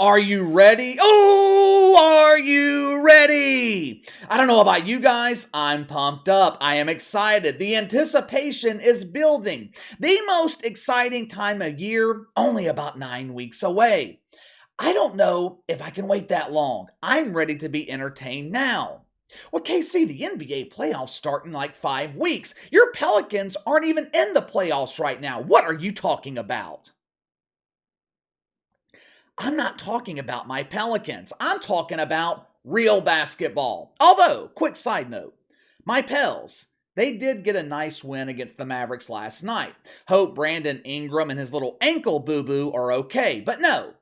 Are you ready? Oh, are you ready? I don't know about you guys. I'm pumped up. I am excited. The anticipation is building. The most exciting time of year, only about 9 weeks away. I don't know if I can wait that long. I'm ready to be entertained now. Well, KC, the NBA playoffs start in like 5 weeks. Your Pelicans aren't even in the playoffs right now. What are you talking about? I'm not talking about my Pelicans. I'm talking about real basketball. Although, quick side note, my Pels, they did get a nice win against the Mavericks last night. Hope Brandon Ingram and his little ankle boo-boo are okay. But no,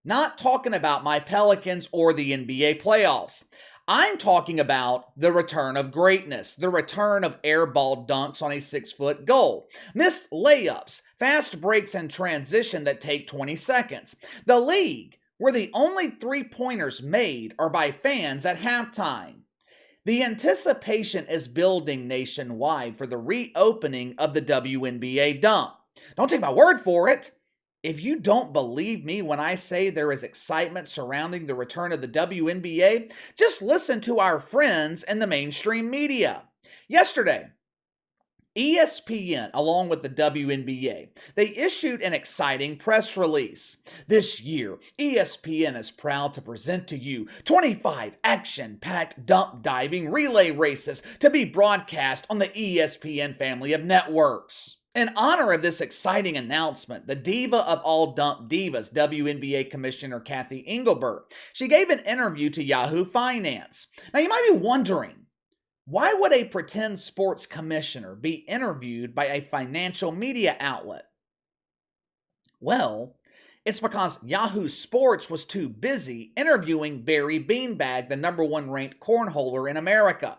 not talking about my Pelicans or the NBA playoffs. I'm talking about the return of greatness, the return of airball dunks on a 6-foot goal, missed layups, fast breaks and transition that take 20 seconds. The league, where the only three-pointers made are by fans at halftime. The anticipation is building nationwide for the reopening of the WNBA dunk. Don't take my word for it. If you don't believe me when I say there is excitement surrounding the return of the WNBA, just listen to our friends in the mainstream media. Yesterday, ESPN, along with the WNBA, they issued an exciting press release. This year, ESPN is proud to present to you 25 action-packed dump diving relay races to be broadcast on the ESPN family of networks. In honor of this exciting announcement, the diva of all dump divas, WNBA Commissioner Cathy Engelbert, she gave an interview to Yahoo Finance. Now you might be wondering, why would a pretend sports commissioner be interviewed by a financial media outlet? Well, it's because Yahoo Sports was too busy interviewing Barry Beanbag, the #1 ranked cornholer in America.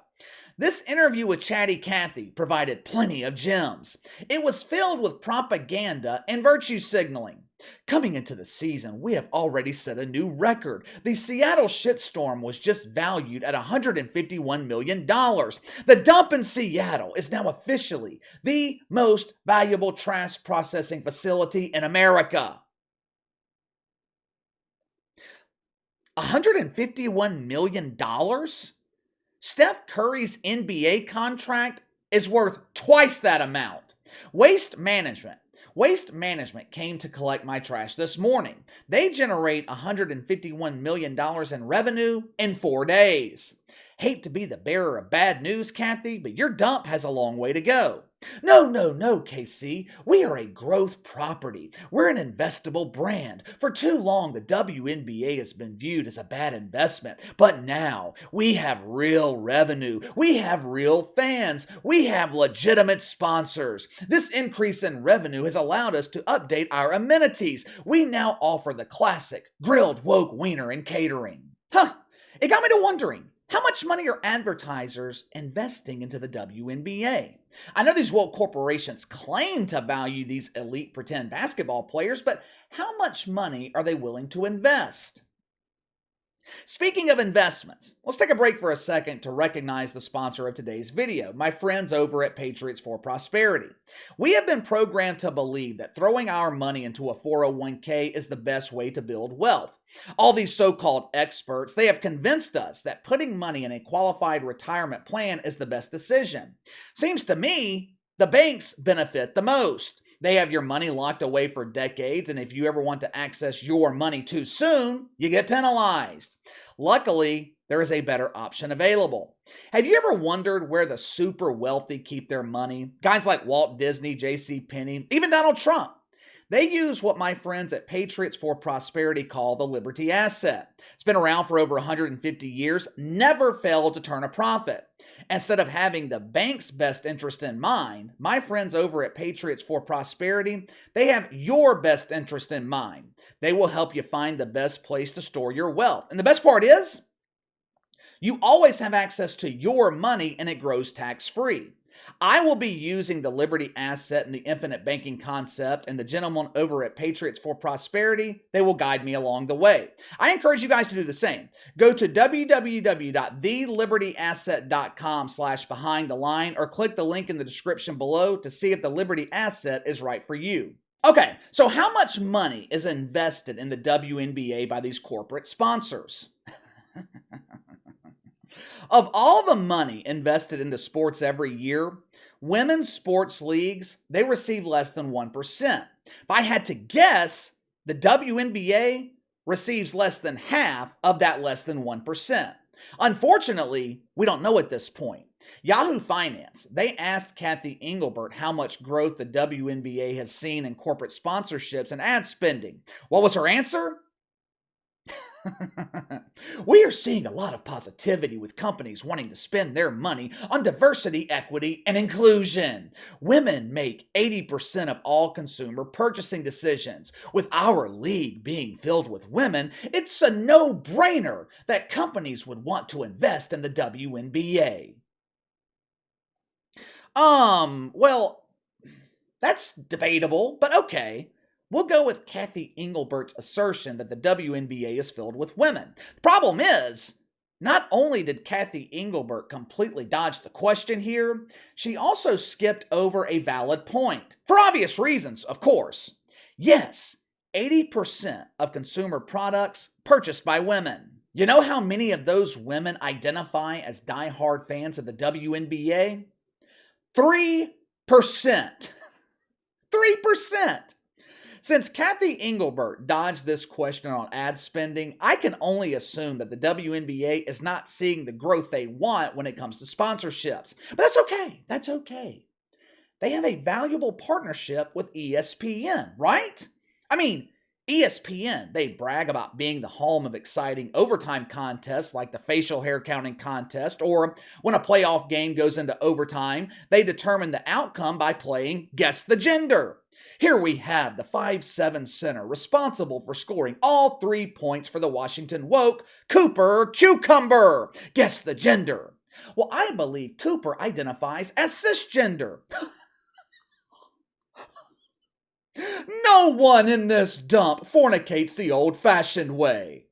This interview with Chatty Cathy provided plenty of gems. It was filled with propaganda and virtue signaling. Coming into the season, we have already set a new record. The Seattle shitstorm was just valued at $151 million. The dump in Seattle is now officially the most valuable trash processing facility in America. $151 million? Steph Curry's NBA contract is worth twice that amount. Waste Management came to collect my trash this morning. They generate $151 million in revenue in 4 days. Hate to be the bearer of bad news, Cathy, but your dump has a long way to go. No, KC. We are a growth property. We're an investable brand. For too long, the WNBA has been viewed as a bad investment. But now, we have real revenue. We have real fans. We have legitimate sponsors. This increase in revenue has allowed us to update our amenities. We now offer the classic grilled woke wiener and catering. It got me to wondering, how much money are advertisers investing into the WNBA? I know these woke corporations claim to value these elite pretend basketball players, but how much money are they willing to invest? Speaking of investments, let's take a break for a second to recognize the sponsor of today's video, my friends over at Patriots for Prosperity. We have been programmed to believe that throwing our money into a 401k is the best way to build wealth. All these so-called experts, they have convinced us that putting money in a qualified retirement plan is the best decision. Seems to me, the banks benefit the most. They have your money locked away for decades, and if you ever want to access your money too soon, you get penalized. Luckily, there is a better option available. Have you ever wondered where the super wealthy keep their money? Guys like Walt Disney, J.C. Penney, even Donald Trump. They use what my friends at Patriots for Prosperity call the Liberty Asset. It's been around for over 150 years, never failed to turn a profit. Instead of having the bank's best interest in mind, my friends over at Patriots for Prosperity, they have your best interest in mind. They will help you find the best place to store your wealth. And the best part is, you always have access to your money and it grows tax-free. I will be using the Liberty Asset and the infinite banking concept, and the gentlemen over at Patriots for Prosperity, they will guide me along the way. I encourage you guys to do the same. Go to www.thelibertyasset.com/behind the line or click the link in the description below to see if the Liberty Asset is right for you. Okay, so how much money is invested in the WNBA by these corporate sponsors? Of all the money invested into sports every year, women's sports leagues, they receive less than 1%. If I had to guess, the WNBA receives less than half of that less than 1%. Unfortunately, we don't know at this point. Yahoo Finance, they asked Cathy Engelbert how much growth the WNBA has seen in corporate sponsorships and ad spending. What was her answer? We are seeing a lot of positivity with companies wanting to spend their money on diversity, equity, and inclusion. Women make 80% of all consumer purchasing decisions. With our league being filled with women, it's a no-brainer that companies would want to invest in the WNBA. Well, that's debatable, but okay. We'll go with Cathy Engelbert's assertion that the WNBA is filled with women. The problem is, not only did Cathy Engelbert completely dodge the question here, she also skipped over a valid point. For obvious reasons, of course. Yes, 80% of consumer products purchased by women. You know how many of those women identify as diehard fans of the WNBA? 3%. 3%. Since Cathy Engelbert dodged this question on ad spending, I can only assume that the WNBA is not seeing the growth they want when it comes to sponsorships. But that's okay. That's okay. They have a valuable partnership with ESPN, right? I mean, ESPN, they brag about being the home of exciting overtime contests like the facial hair counting contest, or when a playoff game goes into overtime, they determine the outcome by playing Guess the Gender. Here we have the 5'7" center responsible for scoring all 3 points for the Washington Woke, Cooper Cucumber. Guess the gender. Well, I believe Cooper identifies as cisgender. No one in this dump fornicates the old-fashioned way.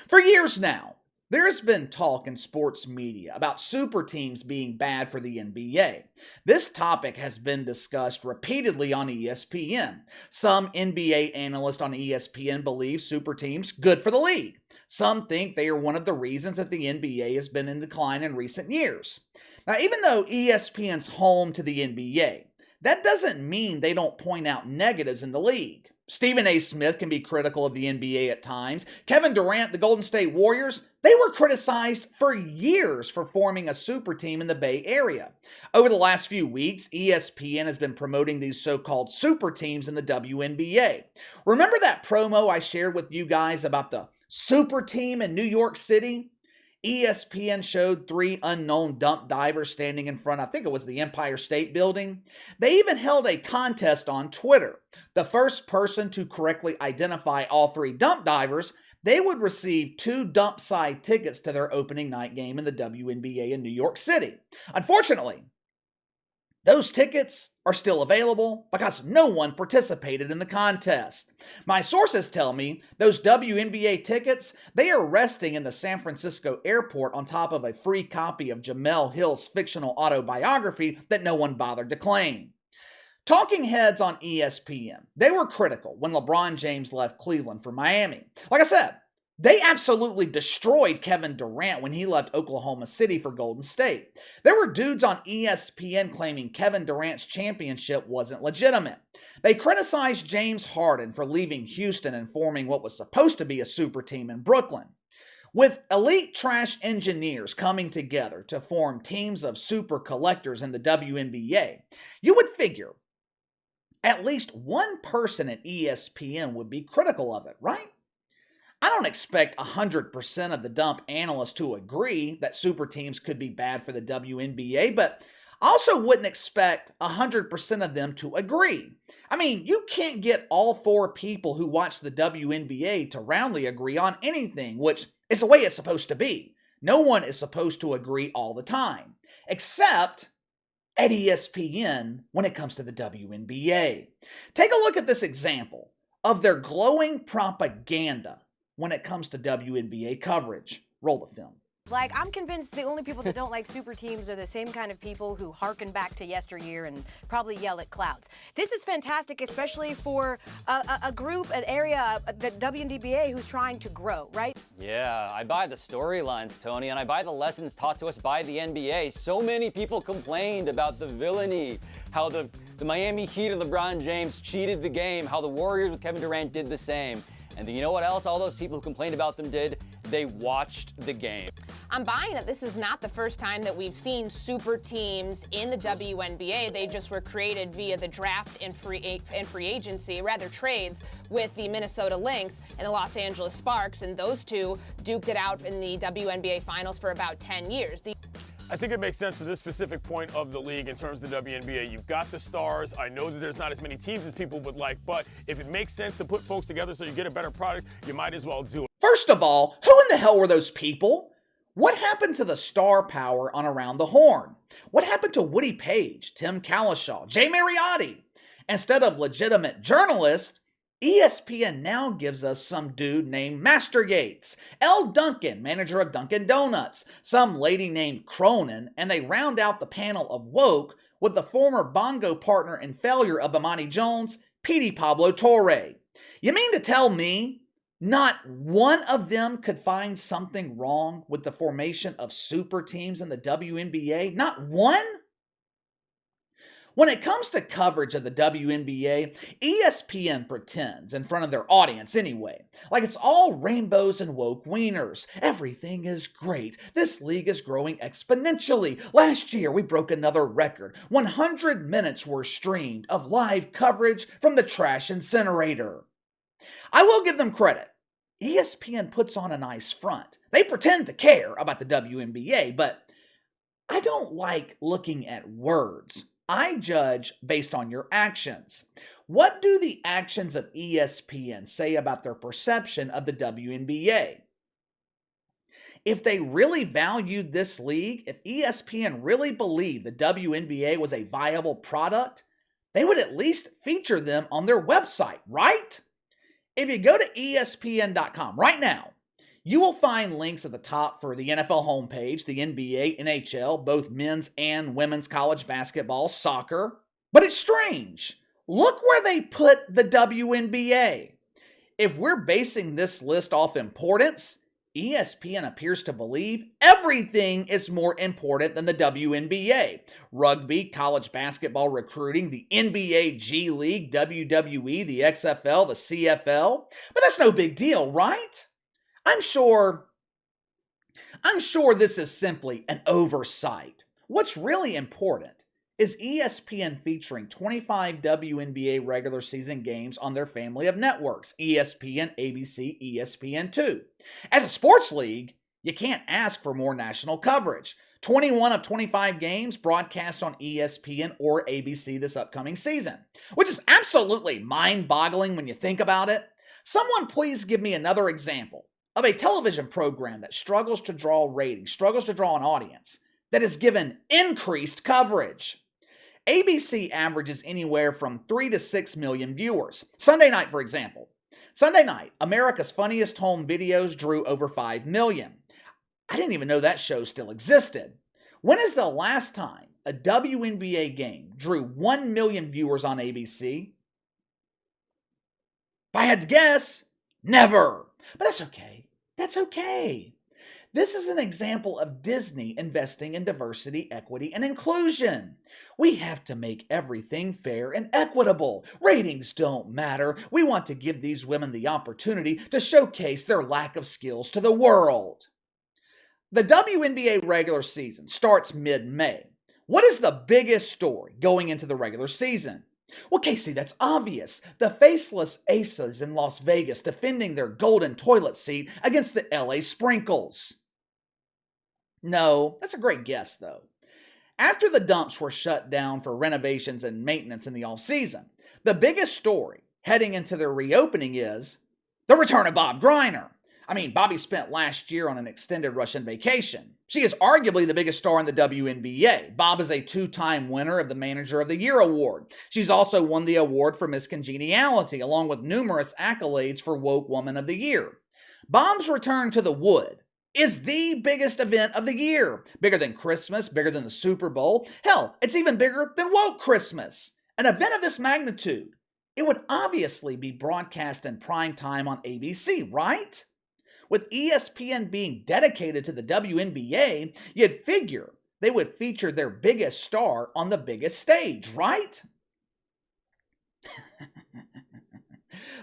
For years now, there's been talk in sports media about super teams being bad for the NBA. This topic has been discussed repeatedly on ESPN. Some NBA analysts on ESPN believe super teams good for the league. Some think they are one of the reasons that the NBA has been in decline in recent years. Now, even though ESPN's home to the NBA, that doesn't mean they don't point out negatives in the league. Stephen A. Smith can be critical of the NBA at times. Kevin Durant, the Golden State Warriors, they were criticized for years for forming a super team in the Bay Area. Over the last few weeks, ESPN has been promoting these so-called super teams in the WNBA. Remember that promo I shared with you guys about the super team in New York City? ESPN showed 3 unknown dump divers standing in front, I think it was the Empire State Building. They even held a contest on Twitter. The first person to correctly identify all 3 dump divers, they would receive 2 dump side tickets to their opening night game in the WNBA in New York City. Unfortunately, those tickets are still available because no one participated in the contest. My sources tell me those WNBA tickets, they are resting in the San Francisco airport on top of a free copy of Jamel Hill's fictional autobiography that no one bothered to claim. Talking heads on ESPN, they were critical when LeBron James left Cleveland for Miami. Like I said, they absolutely destroyed Kevin Durant when he left Oklahoma City for Golden State. There were dudes on ESPN claiming Kevin Durant's championship wasn't legitimate. They criticized James Harden for leaving Houston and forming what was supposed to be a super team in Brooklyn. With elite trash engineers coming together to form teams of super collectors in the WNBA, you would figure at least one person at ESPN would be critical of it, right? I don't expect 100% of the dump analysts to agree that super teams could be bad for the WNBA, but I also wouldn't expect 100% of them to agree. I mean, you can't get all 4 people who watch the WNBA to roundly agree on anything, which is the way it's supposed to be. No one is supposed to agree all the time, except at ESPN when it comes to the WNBA. Take a look at this example of their glowing propaganda when it comes to WNBA coverage. Roll the film. Like, I'm convinced the only people that don't like super teams are the same kind of people who harken back to yesteryear and probably yell at clouds. This is fantastic, especially for a group, an area, the WNBA, who's trying to grow, right? Yeah, I buy the storylines, Tony, and I buy the lessons taught to us by the NBA. So many people complained about the villainy, how the Miami Heat and LeBron James cheated the game, how the Warriors with Kevin Durant did the same. And you know what else all those people who complained about them did? They watched the game. I'm buying that this is not the first time that we've seen super teams in the WNBA. They just were created via the draft and free agency, rather trades, with the Minnesota Lynx and the Los Angeles Sparks, and those two duked it out in the WNBA finals for about 10 years. I think it makes sense for this specific point of the league in terms of the WNBA. You've got the stars. I know that there's not as many teams as people would like, but if it makes sense to put folks together so you get a better product, you might as well do it. First of all, who in the hell were those people? What happened to the star power on Around the Horn? What happened to Woody Page, Tim Calishaw, Jay Mariotti? Instead of legitimate journalists, ESPN now gives us some dude named Master Yates, L. Duncan, manager of Dunkin' Donuts, some lady named Cronin, and they round out the panel of woke with the former bongo partner and failure of Imani Jones, Petey Pablo Torre. You mean to tell me not one of them could find something wrong with the formation of super teams in the WNBA? Not one? When it comes to coverage of the WNBA, ESPN pretends, in front of their audience anyway, like it's all rainbows and woke wieners. Everything is great. This league is growing exponentially. Last year, we broke another record. 100 minutes were streamed of live coverage from the trash incinerator. I will give them credit. ESPN puts on a nice front. They pretend to care about the WNBA, but I don't like looking at words. I judge based on your actions. What do the actions of ESPN say about their perception of the WNBA? If they really valued this league, if ESPN really believed the WNBA was a viable product, they would at least feature them on their website, right? If you go to ESPN.com right now, you will find links at the top for the NFL homepage, the NBA, NHL, both men's and women's college basketball, soccer. But it's strange. Look where they put the WNBA. If we're basing this list off importance, ESPN appears to believe everything is more important than the WNBA. Rugby, college basketball recruiting, the NBA, G League, WWE, the XFL, the CFL. But that's no big deal, right? I'm sure this is simply an oversight. What's really important is ESPN featuring 25 WNBA regular season games on their family of networks, ESPN, ABC, ESPN2. As a sports league, you can't ask for more national coverage. 21 of 25 games broadcast on ESPN or ABC this upcoming season, which is absolutely mind-boggling when you think about it. Someone please give me another example of a television program that struggles to draw ratings, struggles to draw an audience, that is given increased coverage. ABC averages anywhere from 3 to 6 million viewers. Sunday night, for example. Sunday night, America's Funniest Home Videos drew over 5 million. I didn't even know that show still existed. When is the last time a WNBA game drew 1 million viewers on ABC? If I had to guess, never. But that's okay. That's okay. This is an example of Disney investing in diversity, equity, and inclusion. We have to make everything fair and equitable. Ratings don't matter. We want to give these women the opportunity to showcase their lack of skills to the world. The WNBA regular season starts mid-May. What is the biggest story going into the regular season? Well, Casey, that's obvious. The faceless Aces in Las Vegas defending their golden toilet seat against the LA Sprinkles. No, that's a great guess, though. After the dumps were shut down for renovations and maintenance in the off-season, the biggest story heading into their reopening is the return of Bob Griner. Bobby spent last year on an extended Russian vacation. She is arguably the biggest star in the WNBA. Bob is a 2-time winner of the Manager of the Year award. She's also won the award for Miss Congeniality, along with numerous accolades for Woke Woman of the Year. Bob's return to the Wood is the biggest event of the year. Bigger than Christmas, bigger than the Super Bowl. Hell, it's even bigger than Woke Christmas. An event of this magnitude, it would obviously be broadcast in prime time on ABC, right? With ESPN being dedicated to the WNBA, you'd figure they would feature their biggest star on the biggest stage, right?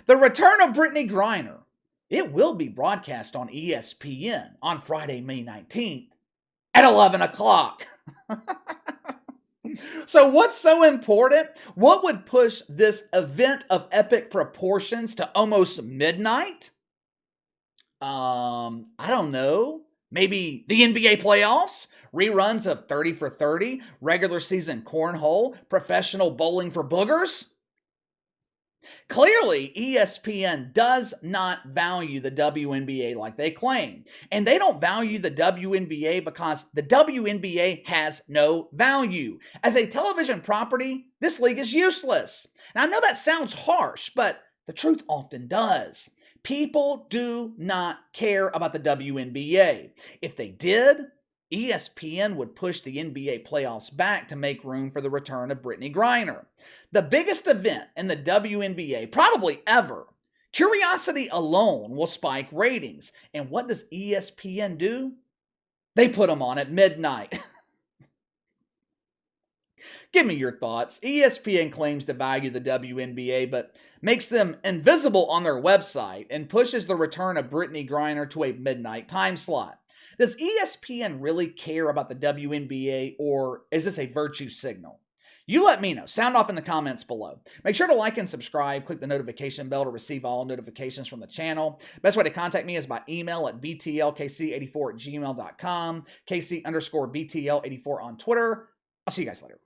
The return of Brittney Griner. It will be broadcast on ESPN on Friday, May 19th at 11 o'clock. So what's so important? What would push this event of epic proportions to almost midnight? I don't know. Maybe the NBA playoffs? Reruns of 30 for 30? Regular season cornhole? Professional bowling for boogers? Clearly, ESPN does not value the WNBA like they claim. And they don't value the WNBA because the WNBA has no value. As a television property, this league is useless. Now, I know that sounds harsh, but the truth often does. People do not care about the WNBA. If they did, ESPN would push the NBA playoffs back to make room for the return of Brittney Griner. The biggest event in the WNBA, probably ever. Curiosity alone will spike ratings. And what does ESPN do? They put them on at midnight. Give me your thoughts. ESPN claims to value the WNBA, but makes them invisible on their website and pushes the return of Brittney Griner to a midnight time slot. Does ESPN really care about the WNBA, or is this a virtue signal? You let me know. Sound off in the comments below. Make sure to like and subscribe. Click the notification bell to receive all notifications from the channel. Best way to contact me is by email at btlkc84@gmail.com, KC_BTL84 on Twitter. I'll see you guys later.